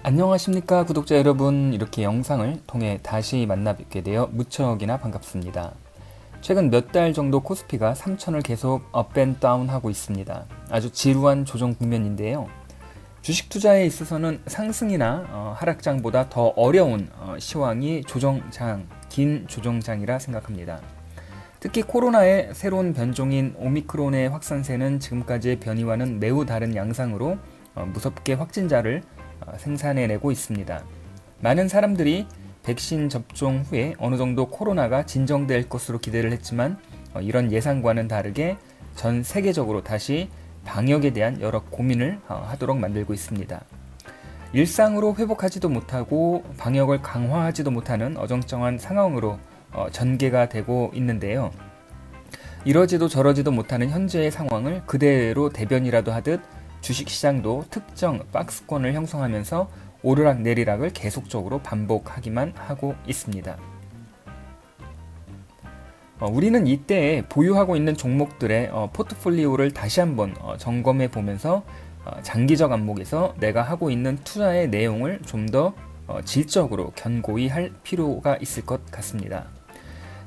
안녕하십니까 구독자 여러분. 이렇게 영상을 통해 다시 만나 뵙게 되어 무척이나 반갑습니다. 최근 몇 달 정도 코스피가 3천을 계속 업앤다운 하고 있습니다. 아주 지루한 조정 국면인데요. 주식 투자에 있어서는 상승이나 하락장보다 더 어려운 시황이 조정장, 긴 조정장이라 생각합니다. 특히 코로나의 새로운 변종인 오미크론의 확산세는 지금까지의 변이와는 매우 다른 양상으로 무섭게 확진자를 생산해내고 있습니다. 많은 사람들이 백신 접종 후에 어느 정도 코로나가 진정될 것으로 기대를 했지만 이런 예상과는 다르게 전 세계적으로 다시 방역에 대한 여러 고민을 하도록 만들고 있습니다. 일상으로 회복하지도 못하고 방역을 강화하지도 못하는 어정쩡한 상황으로 전개가 되고 있는데요. 이러지도 저러지도 못하는 현재의 상황을 그대로 대변이라도 하듯 주식시장도 특정 박스권을 형성하면서 오르락 내리락을 계속적으로 반복하기만 하고 있습니다. 우리는 이때 보유하고 있는 종목들의 포트폴리오를 다시 한번 점검해 보면서 장기적 안목에서 내가 하고 있는 투자의 내용을 좀 더 질적으로 견고히 할 필요가 있을 것 같습니다.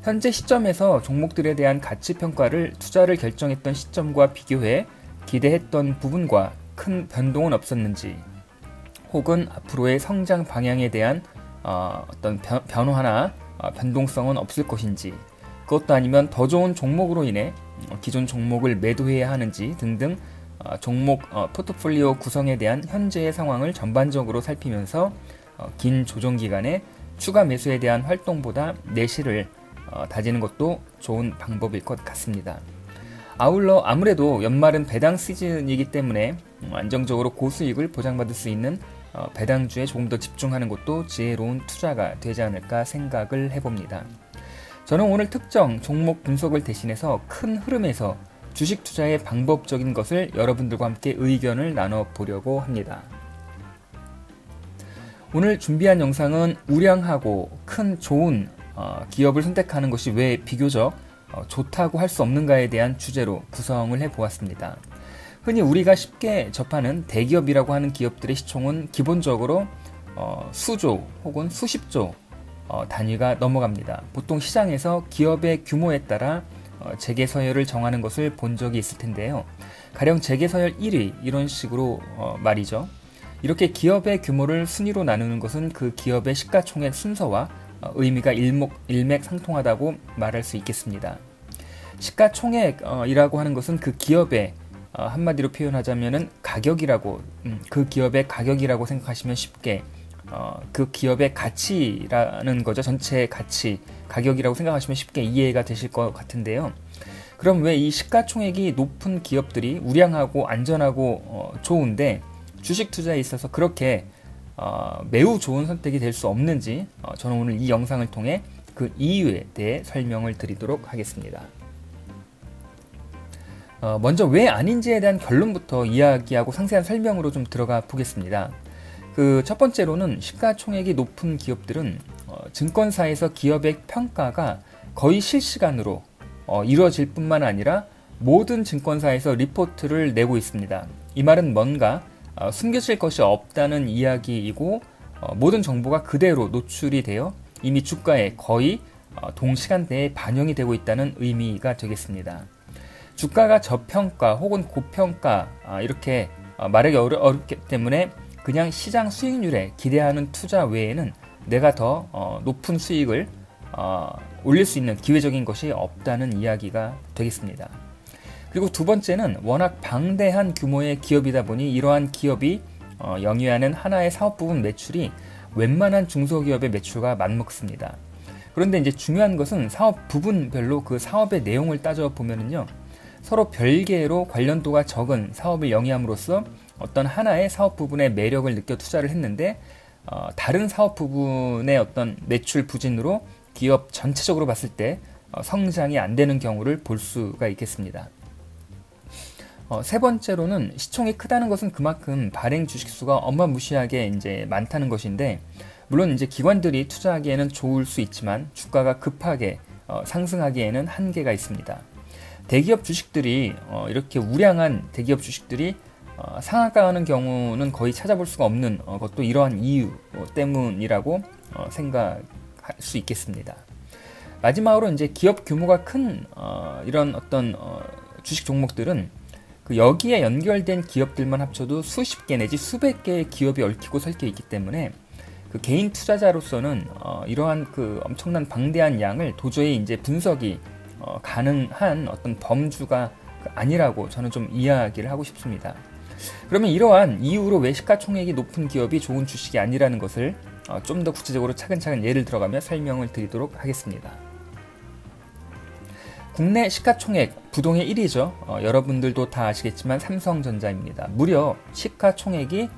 현재 시점에서 종목들에 대한 가치 평가를 투자를 결정했던 시점과 비교해 기대했던 부분과 큰 변동은 없었는지, 혹은 앞으로의 성장 방향에 대한 어떤 변화나 변동성은 없을 것인지, 그것도 아니면 더 좋은 종목으로 인해 기존 종목을 매도해야 하는지 등등 종목 포트폴리오 구성에 대한 현재의 상황을 전반적으로 살피면서 긴 조정 기간에 추가 매수에 대한 활동보다 내실을 다지는 것도 좋은 방법일 것 같습니다. 아울러 아무래도 연말은 배당 시즌이기 때문에 안정적으로 고수익을 보장받을 수 있는 배당주에 조금 더 집중하는 것도 지혜로운 투자가 되지 않을까 생각을 해봅니다. 저는 오늘 특정 종목 분석을 대신해서 큰 흐름에서 주식 투자의 방법적인 것을 여러분들과 함께 의견을 나눠보려고 합니다. 오늘 준비한 영상은 우량하고 큰 좋은 기업을 선택하는 것이 왜 비교적 좋다고 할 수 없는가에 대한 주제로 구성을 해보았습니다. 흔히 우리가 쉽게 접하는 대기업이라고 하는 기업들의 시총은 기본적으로 수조 혹은 수십조 단위가 넘어갑니다. 보통 시장에서 기업의 규모에 따라 재계서열을 정하는 것을 본 적이 있을 텐데요. 가령 재계서열 1위 이런 식으로 말이죠. 이렇게 기업의 규모를 순위로 나누는 것은 그 기업의 시가총액 순서와 의미가 일맥상통하다고 말할 수 있겠습니다. 시가총액이라고 하는 것은 그 기업의 한마디로 표현하자면은 가격이라고, 그 기업의 가격이라고 생각하시면 쉽게 그 기업의 가치라는 거죠. 전체 가치, 가격이라고 생각하시면 쉽게 이해가 되실 것 같은데요. 그럼 왜 이 시가총액이 높은 기업들이 우량하고 안전하고 좋은데 주식 투자에 있어서 그렇게 매우 좋은 선택이 될 수 없는지 저는 오늘 이 영상을 통해 그 이유에 대해 설명을 드리도록 하겠습니다. 먼저 왜 아닌지에 대한 결론부터 이야기하고 상세한 설명으로 좀 들어가 보겠습니다. 그 첫 번째로는 시가총액이 높은 기업들은 증권사에서 기업의 평가가 거의 실시간으로 이루어질 뿐만 아니라 모든 증권사에서 리포트를 내고 있습니다. 이 말은 뭔가 숨겨질 것이 없다는 이야기이고 모든 정보가 그대로 노출이 되어 이미 주가에 거의 동시간대에 반영이 되고 있다는 의미가 되겠습니다. 주가가 저평가 혹은 고평가 이렇게 말하기 어렵기 때문에 그냥 시장 수익률에 기대하는 투자 외에는 내가 더 높은 수익을 올릴 수 있는 기회적인 것이 없다는 이야기가 되겠습니다. 그리고 두 번째는 워낙 방대한 규모의 기업이다 보니 이러한 기업이 영위하는 하나의 사업 부분 매출이 웬만한 중소기업의 매출과 맞먹습니다. 그런데 이제 중요한 것은 사업 부분별로 그 사업의 내용을 따져보면요. 서로 별개로 관련도가 적은 사업을 영위함으로써 어떤 하나의 사업 부분의 매력을 느껴 투자를 했는데 다른 사업 부분의 어떤 매출 부진으로 기업 전체적으로 봤을 때 성장이 안 되는 경우를 볼 수가 있겠습니다. 세 번째로는 시총이 크다는 것은 그만큼 발행 주식수가 어마무시하게 이제 많다는 것인데, 물론 이제 기관들이 투자하기에는 좋을 수 있지만 주가가 급하게 상승하기에는 한계가 있습니다. 대기업 주식들이 이렇게 우량한 대기업 주식들이 상한가하는 경우는 거의 찾아볼 수가 없는 것도 이러한 이유 때문이라고 생각할 수 있겠습니다. 마지막으로 이제 기업 규모가 큰 이런 어떤 주식 종목들은 그 여기에 연결된 기업들만 합쳐도 수십 개 내지 수백 개의 기업이 얽히고 설켜 있기 때문에 그 개인 투자자로서는 이러한 그 엄청난 방대한 양을 도저히 이제 분석이 가능한 어떤 범주가 아니라고 저는 좀 이야기를 하고 싶습니다. 그러면 이러한 이유로 왜 시가총액이 높은 기업이 좋은 주식이 아니라는 것을 좀 더 구체적으로 차근차근 예를 들어가며 설명을 드리도록 하겠습니다. 국내 시가총액 부동의 1위죠. 여러분들도 다 아시겠지만 삼성전자입니다. 무려 시가총액이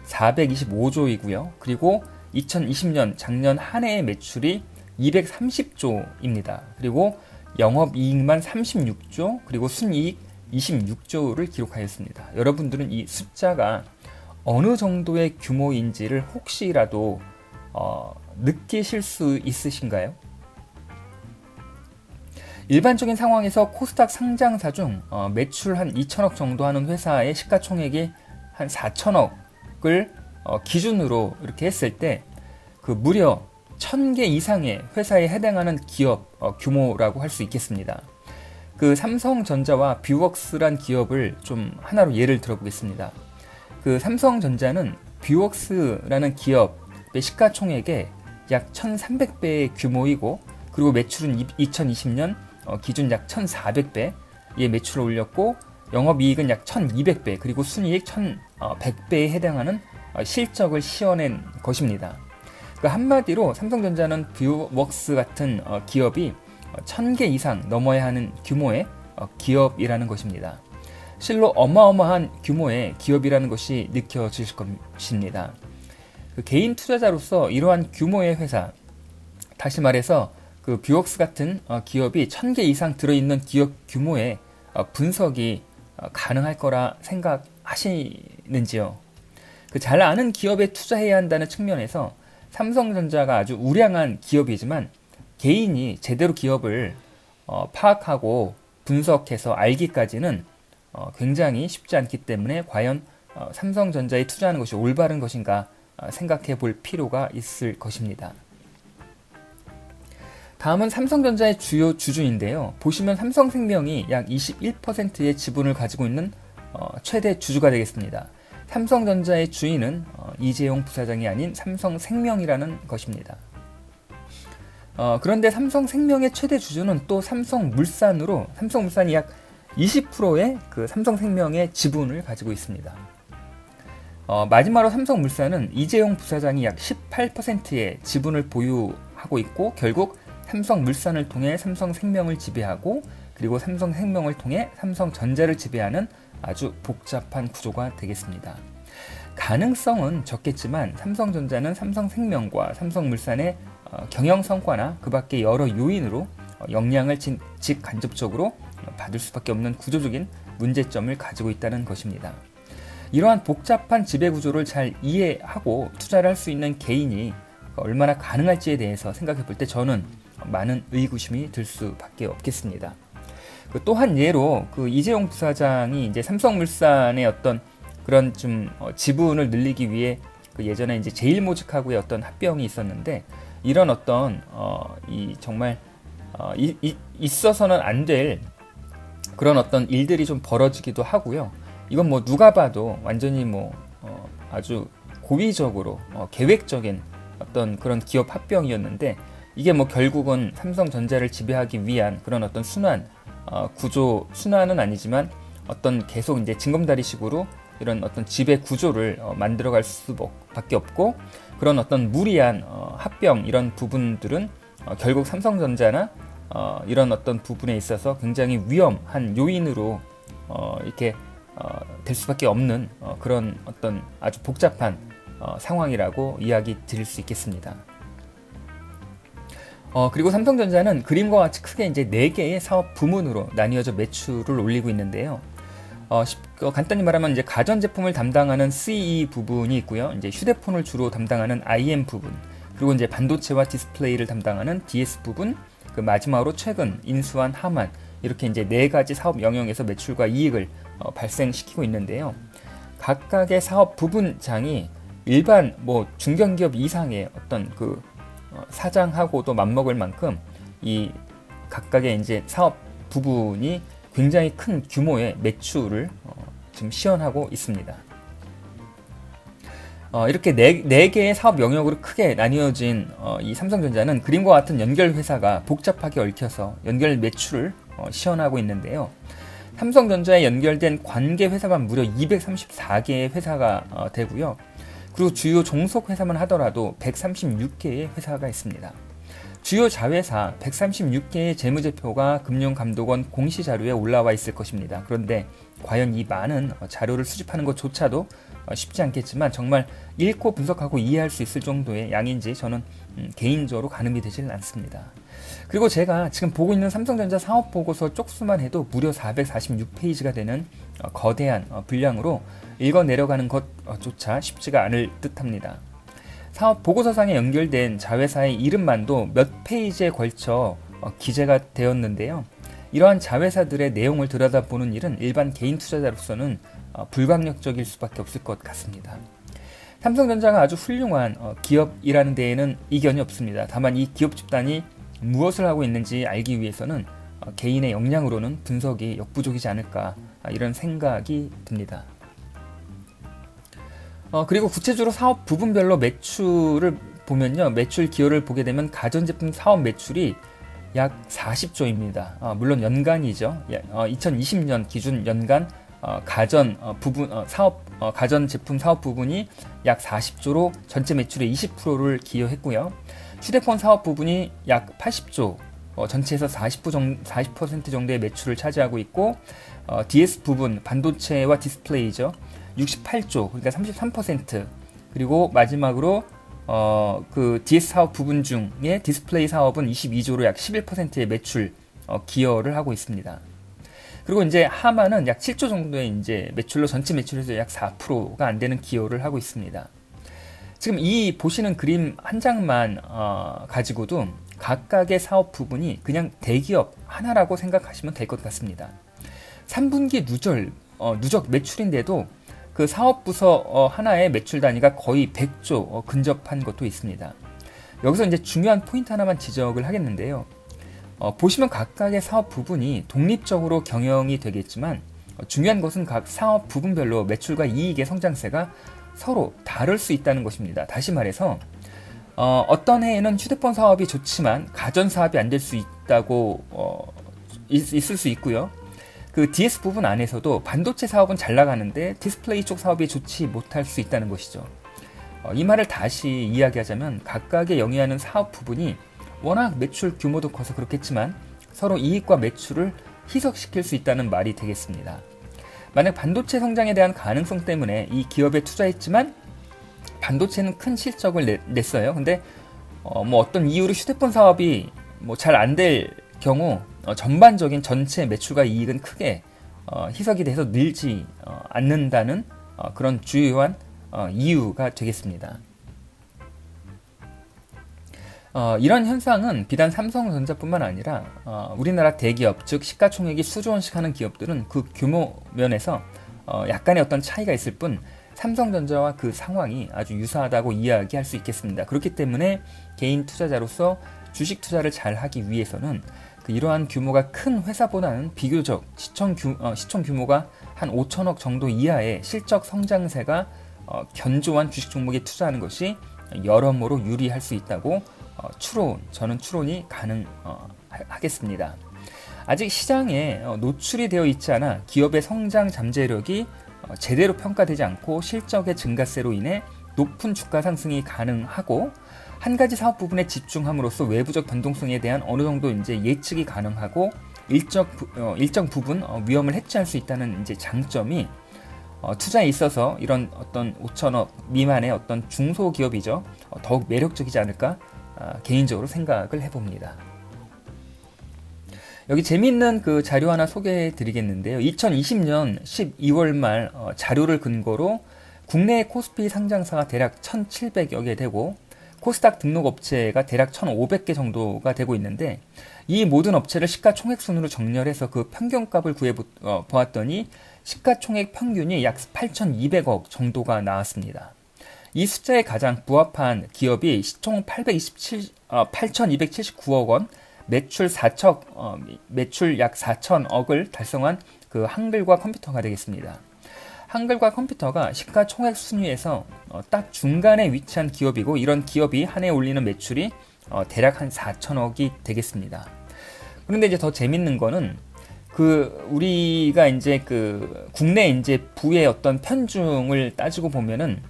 425조이고요. 그리고 2020년 작년 한 해의 매출이 230조입니다. 그리고 영업이익만 36조, 그리고 순이익 26조를 기록하였습니다. 여러분들은 이 숫자가 어느 정도의 규모인지를 혹시라도 느끼실 수 있으신가요? 일반적인 상황에서 코스닥 상장사 중 매출 한 2천억 정도 하는 회사의 시가총액이 한 4천억을 기준으로 이렇게 했을 때 그 무려 1000개 이상의 회사에 해당하는 기업 규모라고 할 수 있겠습니다. 그 삼성전자와 뷰웍스란 기업을 좀 하나로 예를 들어보겠습니다. 그 삼성전자는 뷰웍스라는 기업의 시가총액의 약 1300배의 규모이고, 그리고 매출은 2020년 기준 약 1400배의 매출을 올렸고, 영업이익은 약 1200배, 그리고 순이익 1100배에 해당하는 실적을 시현한 것입니다. 그 한마디로 삼성전자는 뷰웍스 같은 기업이 1000개 이상 넘어야 하는 규모의 기업이라는 것입니다. 실로 어마어마한 규모의 기업이라는 것이 느껴지실 것입니다. 그 개인 투자자로서 이러한 규모의 회사, 다시 말해서 그 뷰웍스 같은 기업이 1000개 이상 들어있는 기업 규모의 분석이 가능할 거라 생각하시는지요? 그 잘 아는 기업에 투자해야 한다는 측면에서 삼성전자가 아주 우량한 기업이지만 개인이 제대로 기업을 파악하고 분석해서 알기까지는 굉장히 쉽지 않기 때문에 과연 삼성전자에 투자하는 것이 올바른 것인가 생각해 볼 필요가 있을 것입니다. 다음은 삼성전자의 주요 주주인데요. 보시면 삼성생명이 약 21%의 지분을 가지고 있는 최대 주주가 되겠습니다. 삼성전자의 주인은 이재용 부사장이 아닌 삼성생명이라는 것입니다. 그런데 삼성생명의 최대 주주는 또 삼성물산으로, 삼성물산이 약 20%의 그 삼성생명의 지분을 가지고 있습니다. 마지막으로 삼성물산은 이재용 부사장이 약 18%의 지분을 보유하고 있고, 결국 삼성물산을 통해 삼성생명을 지배하고, 그리고 삼성생명을 통해 삼성전자를 지배하는 아주 복잡한 구조가 되겠습니다. 가능성은 적겠지만 삼성전자는 삼성생명과 삼성물산의 경영 성과나 그 밖의 여러 요인으로 영향을 직간접적으로 받을 수밖에 없는 구조적인 문제점을 가지고 있다는 것입니다. 이러한 복잡한 지배구조를 잘 이해하고 투자를 할 수 있는 개인이 얼마나 가능할지에 대해서 생각해 볼 때 저는 많은 의구심이 들 수밖에 없겠습니다. 또 한 예로 그 이재용 부사장이 이제 삼성물산의 어떤 그런 좀 지분을 늘리기 위해 그 예전에 이제 제일모직하고의 어떤 합병이 있었는데, 이런 어떤 이 정말 있어서는 안 될 그런 어떤 일들이 좀 벌어지기도 하고요. 이건 뭐 누가 봐도 완전히 뭐 아주 고의적으로 계획적인 어떤 그런 기업 합병이었는데, 이게 뭐 결국은 삼성전자를 지배하기 위한 그런 어떤 순환 구조, 순환은 아니지만 어떤 계속 이제 징검다리식으로 이런 어떤 지배 구조를 만들어갈 수밖에 없고, 그런 어떤 무리한 합병, 이런 부분들은 결국 삼성전자나 이런 어떤 부분에 있어서 굉장히 위험한 요인으로 이렇게 될 수밖에 없는 그런 어떤 아주 복잡한 상황이라고 이야기 드릴 수 있겠습니다. 그리고 삼성전자는 그림과 같이 크게 이제 4개의 사업 부문으로 나뉘어져 매출을 올리고 있는데요. 간단히 말하면 이제 가전제품을 담당하는 CE 부분이 있고요. 이제 휴대폰을 주로 담당하는 IM 부분, 그리고 이제 반도체와 디스플레이를 담당하는 DS 부분, 그 마지막으로 최근 인수한 하만, 이렇게 이제 4가지 사업 영역에서 매출과 이익을 발생시키고 있는데요. 각각의 사업 부분장이 일반 뭐 중견기업 이상의 어떤 그 사장하고도 맞먹을 만큼 이 각각의 이제 사업 부분이 굉장히 큰 규모의 매출을 지금 시현하고 있습니다. 이렇게 네 개의 사업 영역으로 크게 나뉘어진 이 삼성전자는 그림과 같은 연결 회사가 복잡하게 얽혀서 연결 매출을 시현하고 있는데요. 삼성전자에 연결된 관계 회사만 무려 234개의 회사가 되고요. 그리고 주요 종속 회사만 하더라도 136개의 회사가 있습니다. 주요 자회사 136개의 재무제표가 금융감독원 공시자료에 올라와 있을 것입니다. 그런데 과연 이 많은 자료를 수집하는 것조차도 쉽지 않겠지만 정말 읽고 분석하고 이해할 수 있을 정도의 양인지 저는 개인적으로 가늠이 되질 않습니다. 그리고 제가 지금 보고 있는 삼성전자 사업보고서 쪽수만 해도 무려 446페이지가 되는 거대한 분량으로 읽어 내려가는 것조차 쉽지가 않을 듯합니다. 사업 보고서상에 연결된 자회사의 이름만도 몇 페이지에 걸쳐 기재가 되었는데요. 이러한 자회사들의 내용을 들여다보는 일은 일반 개인 투자자로서는 불가역적일 수밖에 없을 것 같습니다. 삼성전자가 아주 훌륭한 기업이라는 데에는 이견이 없습니다. 다만 이 기업 집단이 무엇을 하고 있는지 알기 위해서는 개인의 역량으로는 분석이 역부족이지 않을까 이런 생각이 듭니다. 그리고 구체적으로 사업 부분별로 매출을 보면요. 매출 기여를 보게 되면 가전제품 사업 매출이 약 40조입니다. 물론 연간이죠. 2020년 기준 연간 가전제품 사업 부분이 약 40조로 전체 매출의 20%를 기여했고요. 휴대폰 사업 부분이 약 80조, 전체에서 40% 정도의 매출을 차지하고 있고, DS 부분, 반도체와 디스플레이죠. 68조, 그러니까 33%. 그리고 마지막으로 그 DS 사업 부분 중에 디스플레이 사업은 22조로 약 11%의 매출 기여를 하고 있습니다. 그리고 이제 하마는 약 7조 정도의 이제 매출로 전체 매출에서 약 4%가 안 되는 기여를 하고 있습니다. 지금 이 보시는 그림 한 장만 가지고도 각각의 사업 부분이 그냥 대기업 하나라고 생각하시면 될 것 같습니다. 3분기 누적 매출인데도 그 사업 부서 하나의 매출 단위가 거의 100조 근접한 것도 있습니다. 여기서 이제 중요한 포인트 하나만 지적을 하겠는데요. 보시면 각각의 사업 부분이 독립적으로 경영이 되겠지만 중요한 것은 각 사업 부분별로 매출과 이익의 성장세가 서로 다를 수 있다는 것입니다. 다시 말해서 어떤 해에는 휴대폰 사업이 좋지만 가전 사업이 안 될 수 있다고 있을 수 있고요. 그 DS 부분 안에서도 반도체 사업은 잘 나가는데 디스플레이 쪽 사업이 좋지 못할 수 있다는 것이죠. 이 말을 다시 이야기하자면 각각의 영위하는 사업 부분이 워낙 매출 규모도 커서 그렇겠지만 서로 이익과 매출을 희석시킬 수 있다는 말이 되겠습니다. 만약 반도체 성장에 대한 가능성 때문에 이 기업에 투자했지만 반도체는 큰 실적을 냈어요. 근데 뭐 어떤 이유로 휴대폰 사업이 뭐 잘 안 될 경우 전반적인 전체 매출과 이익은 크게 희석이 돼서 늘지 않는다는 그런 주요한 이유가 되겠습니다. 이런 현상은 비단 삼성전자뿐만 아니라 우리나라 대기업, 즉 시가총액이 수조 원씩 하는 기업들은 그 규모 면에서 약간의 어떤 차이가 있을 뿐 삼성전자와 그 상황이 아주 유사하다고 이야기할 수 있겠습니다. 그렇기 때문에 개인 투자자로서 주식 투자를 잘 하기 위해서는 이러한 규모가 큰 회사보다는 비교적 시총 규모가 한 5천억 정도 이하의 실적 성장세가 견조한 주식 종목에 투자하는 것이 여러모로 유리할 수 있다고 저는 추론이 가능하겠습니다. 아직 시장에 노출이 되어 있지 않아 기업의 성장 잠재력이 제대로 평가되지 않고 실적의 증가세로 인해 높은 주가 상승이 가능하고 한 가지 사업 부분에 집중함으로써 외부적 변동성에 대한 어느 정도 이제 예측이 가능하고 일정 부분 위험을 해치할 수 있다는 이제 장점이 투자에 있어서 이런 어떤 5천억 미만의 어떤 중소기업이죠. 더욱 매력적이지 않을까 개인적으로 생각을 해봅니다. 여기 재미있는 그 자료 하나 소개해 드리겠는데요. 2020년 12월 말 자료를 근거로 국내 코스피 상장사가 대략 1,700여 개 되고 코스닥 등록 업체가 대략 1,500개 정도가 되고 있는데 이 모든 업체를 시가총액 순으로 정렬해서 그 평균값을 구해 보았더니 시가총액 평균이 약 8,200억 정도가 나왔습니다. 이 숫자에 가장 부합한 기업이 시총 8,279억 원, 매출 약 4천억을 달성한 그 한글과 컴퓨터가 되겠습니다. 한글과 컴퓨터가 시가총액 순위에서 딱 중간에 위치한 기업이고, 이런 기업이 한 해 올리는 매출이 대략 한 4천억이 되겠습니다. 그런데 이제 더 재밌는 거는 우리가 이제 국내 이제 부의 어떤 편중을 따지고 보면은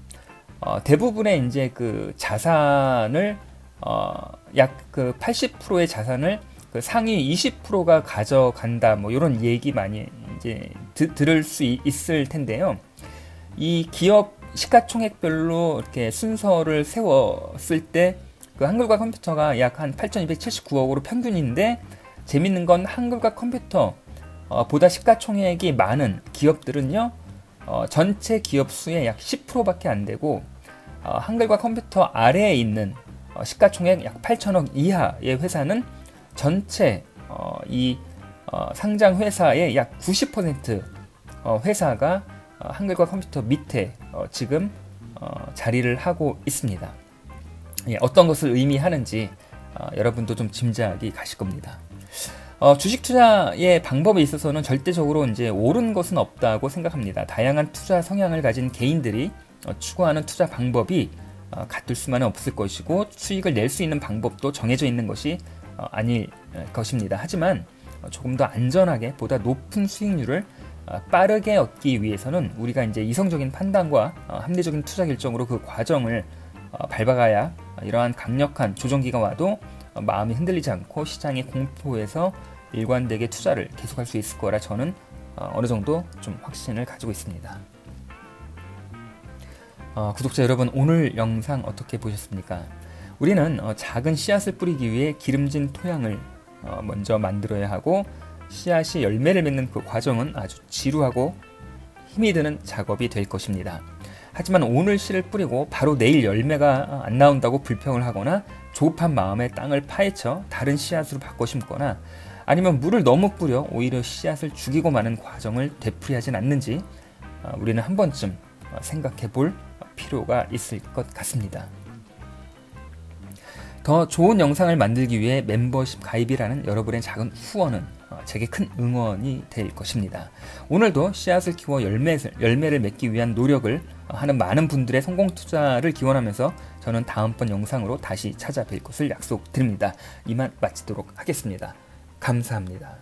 대부분의 이제 자산을 약 80%의 자산을 상위 20%가 가져간다, 뭐 이런 얘기 많이 이제 들을 수 있을 텐데요. 이 기업 시가총액별로 이렇게 순서를 세웠을 때 한글과 컴퓨터가 약 한 8,279억으로 평균인데, 재밌는 건 한글과 컴퓨터 보다 시가총액이 많은 기업들은요, 전체 기업 수의 약 10%밖에 안 되고, 한글과 컴퓨터 아래에 있는 시가총액 약 8천억 이하의 회사는 전체 상장 회사의 약 90% 회사가 한글과 컴퓨터 밑에 지금 자리를 하고 있습니다. 예, 어떤 것을 의미하는지 여러분도 좀 짐작이 가실 겁니다. 주식 투자의 방법에 있어서는 절대적으로 이제 옳은 것은 없다고 생각합니다. 다양한 투자 성향을 가진 개인들이 추구하는 투자 방법이 같을 수만은 없을 것이고, 수익을 낼 수 있는 방법도 정해져 있는 것이 아닐 것입니다. 하지만 조금 더 안전하게 보다 높은 수익률을 빠르게 얻기 위해서는 우리가 이제 이성적인 판단과 합리적인 투자 결정으로 그 과정을 밟아가야 이러한 강력한 조정기가 와도 마음이 흔들리지 않고 시장의 공포에서 일관되게 투자를 계속할 수 있을 거라 저는 어느 정도 좀 확신을 가지고 있습니다. 구독자 여러분, 오늘 영상 어떻게 보셨습니까? 우리는 작은 씨앗을 뿌리기 위해 기름진 토양을 먼저 만들어야 하고, 씨앗이 열매를 맺는 그 과정은 아주 지루하고 힘이 드는 작업이 될 것입니다. 하지만 오늘 씨를 뿌리고 바로 내일 열매가 안 나온다고 불평을 하거나 조급한 마음에 땅을 파헤쳐 다른 씨앗으로 바꿔 심거나, 아니면 물을 너무 뿌려 오히려 씨앗을 죽이고 마는 과정을 되풀이하진 않는지 우리는 한 번쯤 생각해 볼 필요가 있을 것 같습니다. 더 좋은 영상을 만들기 위해 멤버십 가입이라는 여러분의 작은 후원은 제게 큰 응원이 될 것입니다. 오늘도 씨앗을 키워 열매를 맺기 위한 노력을 하는 많은 분들의 성공 투자를 기원하면서 저는 다음번 영상으로 다시 찾아뵐 것을 약속드립니다. 이만 마치도록 하겠습니다. 감사합니다.